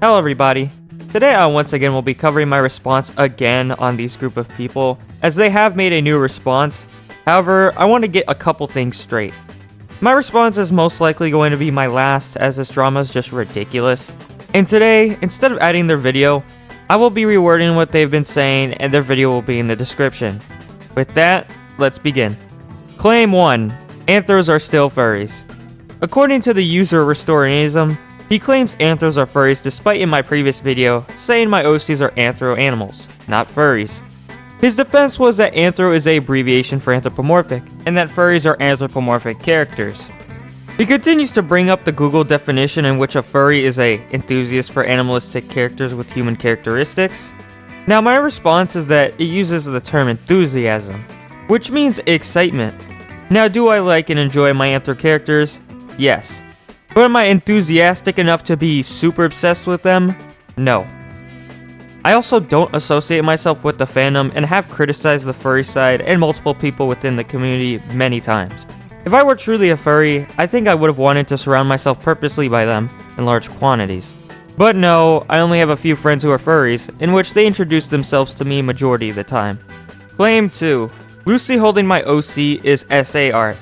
Hello everybody. Today I once again will be covering my response again on these group of people, as they have made a new response. However, I want to get a couple things straight. My response is most likely going to be my last, as this drama is just ridiculous. And today, instead of adding their video, I will be rewording what they've been saying and their video will be in the description. With that, let's begin. Claim 1. Anthros are still furries. According to the user Restoranism, he claims anthros are furries despite in my previous video saying my OCs are anthro animals, not furries. His defense was that anthro is an abbreviation for anthropomorphic, and that furries are anthropomorphic characters. He continues to bring up the Google definition in which a furry is a enthusiast for animalistic characters with human characteristics. Now my response is that it uses the term enthusiasm, which means excitement. Now do I like and enjoy my anthro characters? Yes. But am I enthusiastic enough to be super obsessed with them? No. I also don't associate myself with the fandom and have criticized the furry side and multiple people within the community many times. If I were truly a furry, I think I would have wanted to surround myself purposely by them in large quantities. But no, I only have a few friends who are furries, in which they introduce themselves to me majority of the time. Claim 2. Lucy holding my OC is SA art.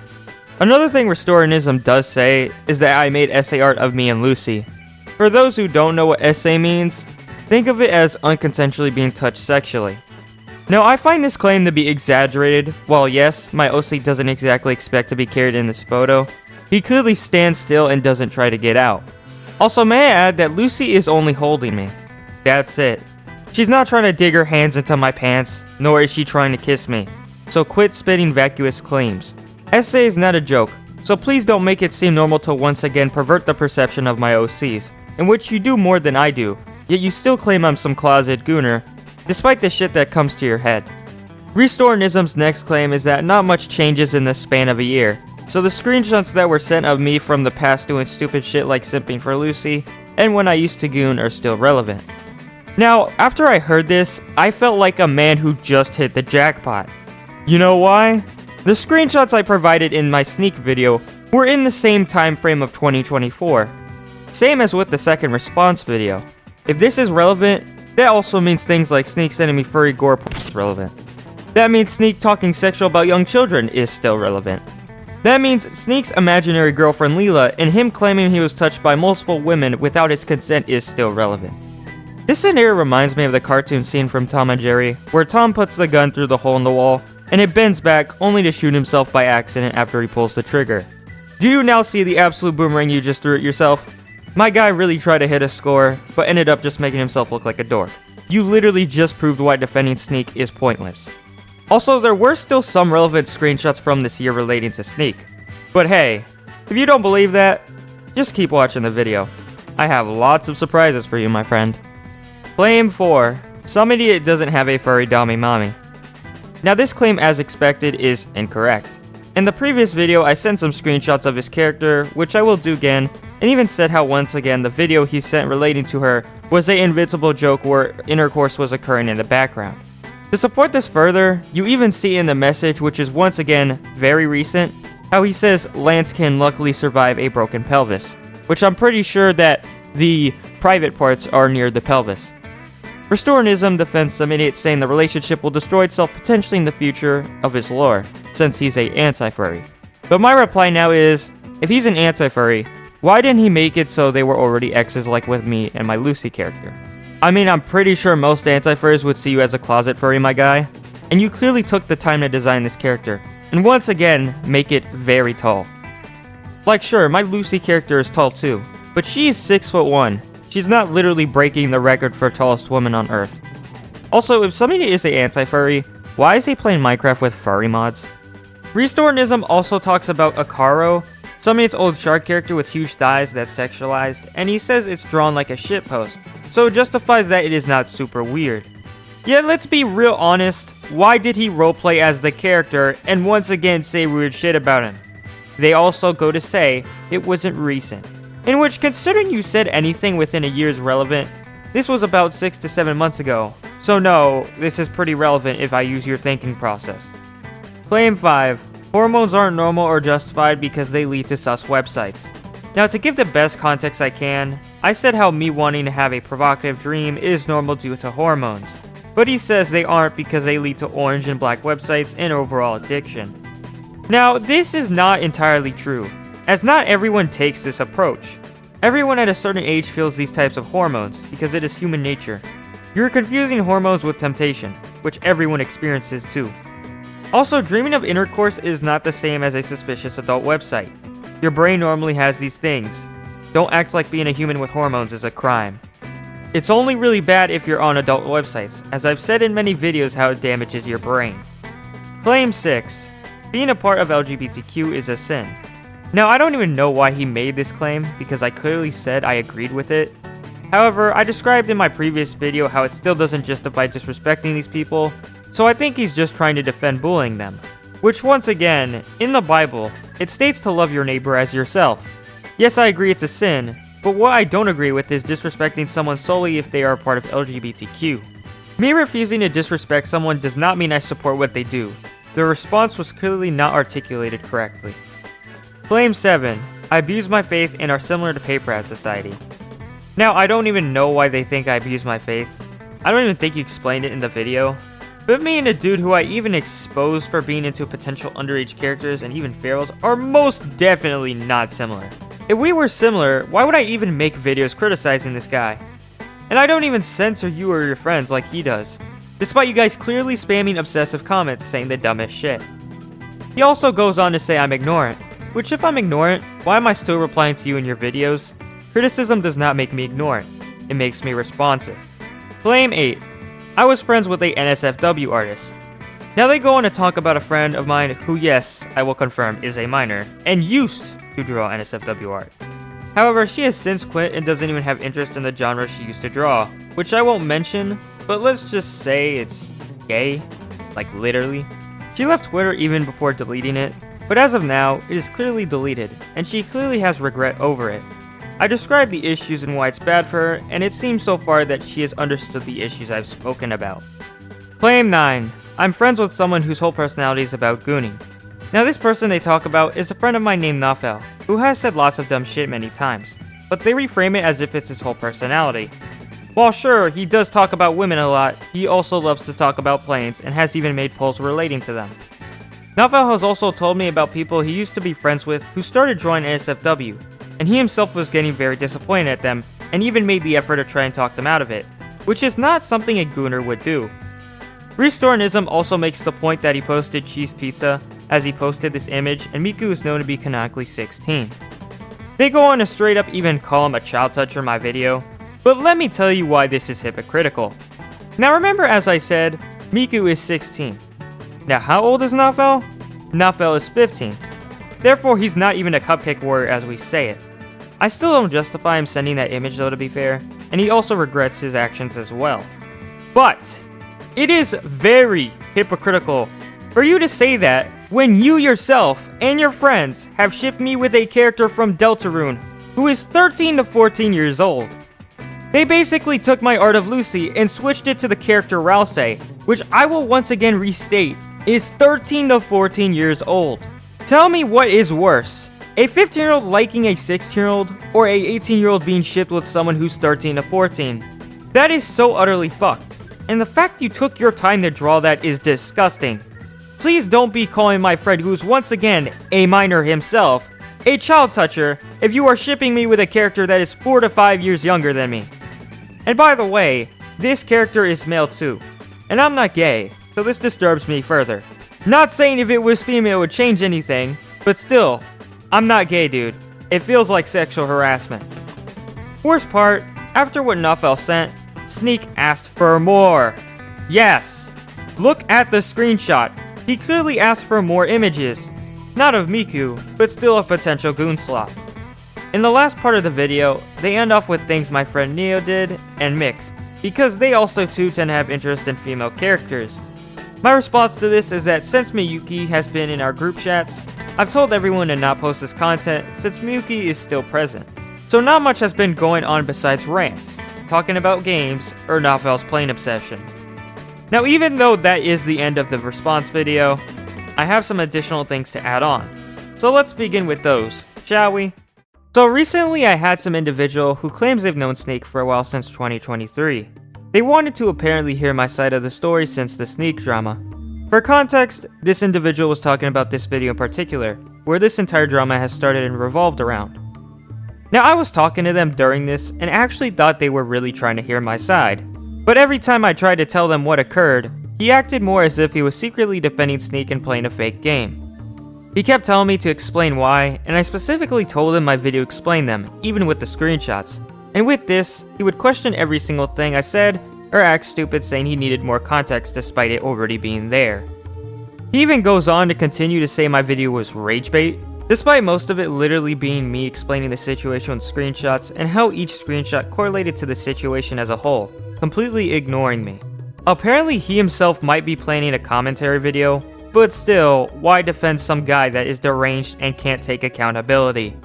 Another thing Restoranism does say is that I made SA art of me and Lucy. For those who don't know what SA means, think of it as unconsensually being touched sexually. Now I find this claim to be exaggerated. While yes, my OC doesn't exactly expect to be carried in this photo, he clearly stands still and doesn't try to get out. Also, may I add that Lucy is only holding me. That's it. She's not trying to dig her hands into my pants, nor is she trying to kiss me. So quit spitting vacuous claims. SA is not a joke, so please don't make it seem normal to once again pervert the perception of my OCs, in which you do more than I do, yet you still claim I'm some closet gooner, despite the shit that comes to your head. Restoranism's next claim is that not much changes in the span of a year, so the screenshots that were sent of me from the past doing stupid shit like simping for Lucy, and when I used to goon are still relevant. Now, after I heard this, I felt like a man who just hit the jackpot. You know why? The screenshots I provided in my sneak video were in the same time frame of 2024. Same as with the second response video. If this is relevant, that also means things like Sneak sending me furry gore is relevant. That means Sneak talking sexual about young children is still relevant. That means Sneak's imaginary girlfriend Leela and him claiming he was touched by multiple women without his consent is still relevant. This scenario reminds me of the cartoon scene from Tom and Jerry, where Tom puts the gun through the hole in the wall, and it bends back only to shoot himself by accident after he pulls the trigger. Do you now see the absolute boomerang you just threw at yourself? My guy really tried to hit a score, but ended up just making himself look like a dork. You literally just proved why defending Sneak is pointless. Also, there were still some relevant screenshots from this year relating to Sneak. But hey, if you don't believe that, just keep watching the video. I have lots of surprises for you, my friend. Claim 4. Some idiot doesn't have a furry dommy mommy. Now this claim, as expected, is incorrect. In the previous video, I sent some screenshots of his character, which I will do again, and even said how once again the video he sent relating to her was an invincible joke where intercourse was occurring in the background. To support this further, you even see in the message, which is once again very recent, how he says Lance can luckily survive a broken pelvis, which I'm pretty sure that the private parts are near the pelvis. Restoranism defends some idiot saying the relationship will destroy itself potentially in the future of his lore, since he's a anti-furry. But my reply now is, if he's an anti-furry, why didn't he make it so they were already exes like with me and my Lucy character? I mean, I'm pretty sure most anti-furries would see you as a closet furry, my guy. And you clearly took the time to design this character, and once again, make it very tall. Like sure, my Lucy character is tall too, but she's 6'1". She's not literally breaking the record for tallest woman on Earth. Also, if somebody is an anti-furry, why is he playing Minecraft with furry mods? Restoranism also talks about Akaro, somebody's old shark character with huge thighs that's sexualized, and he says it's drawn like a shitpost, so it justifies that it is not super weird. Yet let's be real honest, why did he roleplay as the character and once again say weird shit about him? They also go to say it wasn't recent. In which, considering you said anything within a year is relevant, this was about 6 to 7 months ago. So no, this is pretty relevant if I use your thinking process. Claim 5. Hormones aren't normal or justified because they lead to sus websites. Now to give the best context I can, I said how me wanting to have a provocative dream is normal due to hormones, but he says they aren't because they lead to orange and black websites and overall addiction. Now, this is not entirely true, as not everyone takes this approach. Everyone at a certain age feels these types of hormones because it is human nature. You're confusing hormones with temptation, which everyone experiences too. Also, dreaming of intercourse is not the same as a suspicious adult website. Your brain normally has these things. Don't act like being a human with hormones is a crime. It's only really bad if you're on adult websites, as I've said in many videos how it damages your brain. Claim 6. Being a part of LGBTQ is a sin. Now, I don't even know why he made this claim, because I clearly said I agreed with it. However, I described in my previous video how it still doesn't justify disrespecting these people, so I think he's just trying to defend bullying them. Which once again, in the Bible, it states to love your neighbor as yourself. Yes, I agree it's a sin, but what I don't agree with is disrespecting someone solely if they are a part of LGBTQ. Me refusing to disrespect someone does not mean I support what they do. The response was clearly not articulated correctly. Claim 7. I abuse my faith and are similar to Paper Ad Society. Now, I don't even know why they think I abuse my faith. I don't even think you explained it in the video. But me and a dude who I even exposed for being into potential underage characters and even ferals are most definitely not similar. If we were similar, why would I even make videos criticizing this guy? And I don't even censor you or your friends like he does, despite you guys clearly spamming obsessive comments saying the dumbest shit. He also goes on to say I'm ignorant, which if I'm ignorant, why am I still replying to you in your videos? Criticism does not make me ignorant, it makes me responsive. Claim 8. I was friends with a NSFW artist. Now they go on to talk about a friend of mine who, yes, I will confirm, is a minor, and used to draw NSFW art. However, she has since quit and doesn't even have interest in the genre she used to draw, which I won't mention, but let's just say it's gay, like literally. She left Twitter even before deleting it, but as of now, it is clearly deleted, and she clearly has regret over it. I described the issues and why it's bad for her, and it seems so far that she has understood the issues I've spoken about. Claim 9. I'm friends with someone whose whole personality is about gooning. Now this person they talk about is a friend of mine named Nafel, who has said lots of dumb shit many times, but they reframe it as if it's his whole personality. While sure, he does talk about women a lot, he also loves to talk about planes and has even made polls relating to them. Nafel has also told me about people he used to be friends with who started drawing NSFW, and he himself was getting very disappointed at them and even made the effort to try and talk them out of it, which is not something a gooner would do. Restoranism also makes the point that he posted cheese pizza as he posted this image, and Miku is known to be canonically 16. They go on to straight up even call him a child toucher in my video, but let me tell you why this is hypocritical. Now remember, as I said, Miku is 16. Now how old is Nafel? Nafel is 15. Therefore he's not even a cupcake warrior as we say it. I still don't justify him sending that image though, to be fair, and he also regrets his actions as well. But it is very hypocritical for you to say that when you yourself and your friends have shipped me with a character from Deltarune who is 13 to 14 years old. They basically took my art of Lucy and switched it to the character Rousey, which I will once again restate is 13 to 14 years old. Tell me what is worse, a 15-year-old liking a 16-year-old or a 18-year-old being shipped with someone who's 13 to 14. That is so utterly fucked, and the fact you took your time to draw that is disgusting. Please don't be calling my friend, who's once again a minor himself, a child toucher if you are shipping me with a character that is 4 to 5 years younger than me. And by the way, this character is male too, and I'm not gay, so this disturbs me further. Not saying if it was female it would change anything, but still, I'm not gay, dude. It feels like sexual harassment. Worst part, after what Nafel sent, Sneak asked for more. Yes, look at the screenshot. He clearly asked for more images. Not of Miku, but still a potential goon slot. In the last part of the video, they end off with things my friend Neo did, and mixed, because they also too tend to have interest in female characters. My response to this is that since Miyuki has been in our group chats, I've told everyone to not post this content since Miyuki is still present. So not much has been going on besides rants, talking about games, or Nafel's plane obsession. Now even though that is the end of the response video, I have some additional things to add on. So let's begin with those, shall we? So recently I had some individual who claims they've known Sneak for a while since 2023. They wanted to apparently hear my side of the story since the Sneak drama. For context, this individual was talking about this video in particular, where this entire drama has started and revolved around. Now I was talking to them during this and actually thought they were really trying to hear my side, but every time I tried to tell them what occurred, he acted more as if he was secretly defending Sneak and playing a fake game. He kept telling me to explain why, and I specifically told him my video explained them, even with the screenshots. And with this, he would question every single thing I said, or act stupid saying he needed more context despite it already being there. He even goes on to continue to say my video was rage bait, despite most of it literally being me explaining the situation with screenshots and how each screenshot correlated to the situation as a whole, completely ignoring me. Apparently he himself might be planning a commentary video, but still, why defend some guy that is deranged and can't take accountability?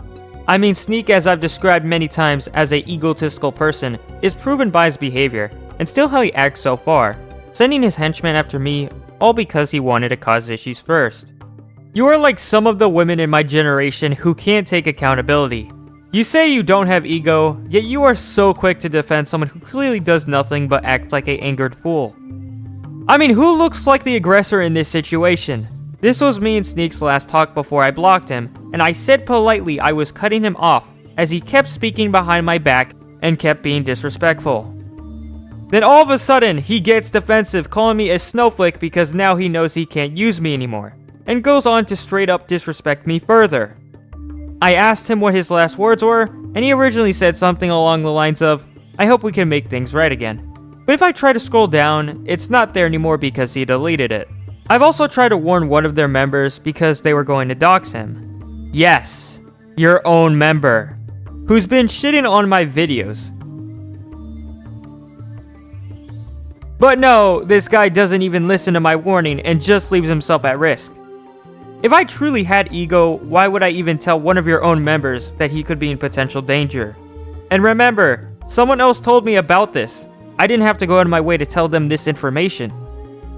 I mean, Sneak, as I've described many times as a egotistical person, is proven by his behavior, and still how he acts so far, sending his henchmen after me, all because he wanted to cause issues first. You are like some of the women in my generation who can't take accountability. You say you don't have ego, yet you are so quick to defend someone who clearly does nothing but act like an angered fool. I mean, who looks like the aggressor in this situation? This was me and Sneak's last talk before I blocked him, and I said politely I was cutting him off as he kept speaking behind my back and kept being disrespectful. Then all of a sudden, he gets defensive, calling me a snowflake because now he knows he can't use me anymore, and goes on to straight up disrespect me further. I asked him what his last words were, and he originally said something along the lines of, "I hope we can make things right again." But if I try to scroll down, it's not there anymore because he deleted it. I've also tried to warn one of their members because they were going to dox him. Yes, your own member, who's been shitting on my videos. But no, this guy doesn't even listen to my warning and just leaves himself at risk. If I truly had ego, why would I even tell one of your own members that he could be in potential danger? And remember, someone else told me about this. I didn't have to go out of my way to tell them this information.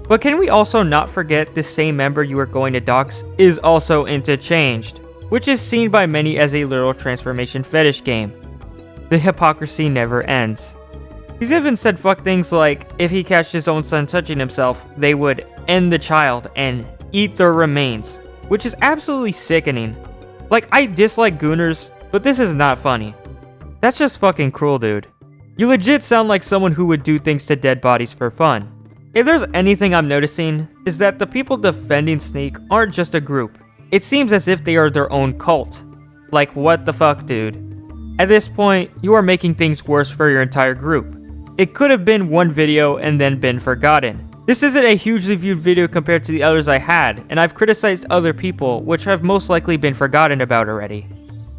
But can we also not forget this same member you are going to dox is also into Changed, which is seen by many as a literal transformation fetish game. The hypocrisy never ends. He's even said fuck things like, if he catched his own son touching himself, they would end the child and eat their remains, which is absolutely sickening. Like, I dislike gooners, but this is not funny. That's just fucking cruel, dude. You legit sound like someone who would do things to dead bodies for fun. If there's anything I'm noticing, is that the people defending Sneak aren't just a group. It seems as if they are their own cult. Like, what the fuck, dude? At this point, you are making things worse for your entire group. It could have been one video and then been forgotten. This isn't a hugely viewed video compared to the others I had, and I've criticized other people, which have most likely been forgotten about already.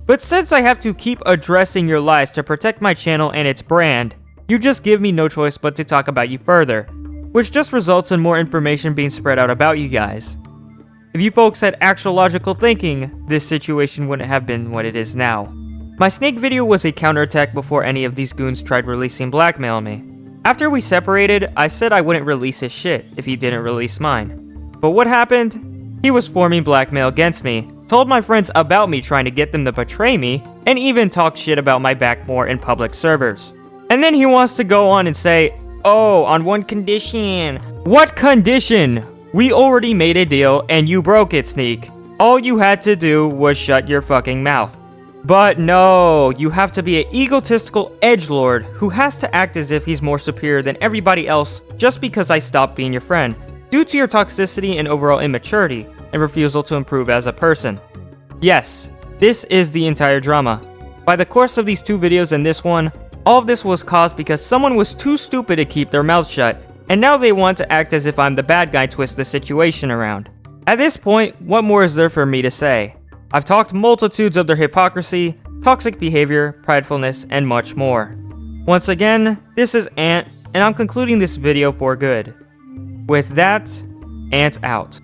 But since I have to keep addressing your lies to protect my channel and its brand, you just give me no choice but to talk about you further, which just results in more information being spread out about you guys. If you folks had actual logical thinking, this situation wouldn't have been what it is now. My Snake video was a counterattack before any of these goons tried releasing blackmail on me. After we separated, I said I wouldn't release his shit if he didn't release mine. But what happened? He was forming blackmail against me, told my friends about me trying to get them to betray me, and even talked shit about my back more in public servers. And then he wants to go on and say, "Oh, on one condition." What condition? We already made a deal and you broke it, Sneak. All you had to do was shut your fucking mouth. But no, you have to be an egotistical edgelord who has to act as if he's more superior than everybody else just because I stopped being your friend, due to your toxicity and overall immaturity, and refusal to improve as a person. Yes, this is the entire drama. By the course of these two videos and this one, all of this was caused because someone was too stupid to keep their mouth shut, and now they want to act as if I'm the bad guy, twist the situation around. At this point, what more is there for me to say? I've talked multitudes of their hypocrisy, toxic behavior, pridefulness, and much more. Once again, this is Ant, and I'm concluding this video for good. With that, Ant out.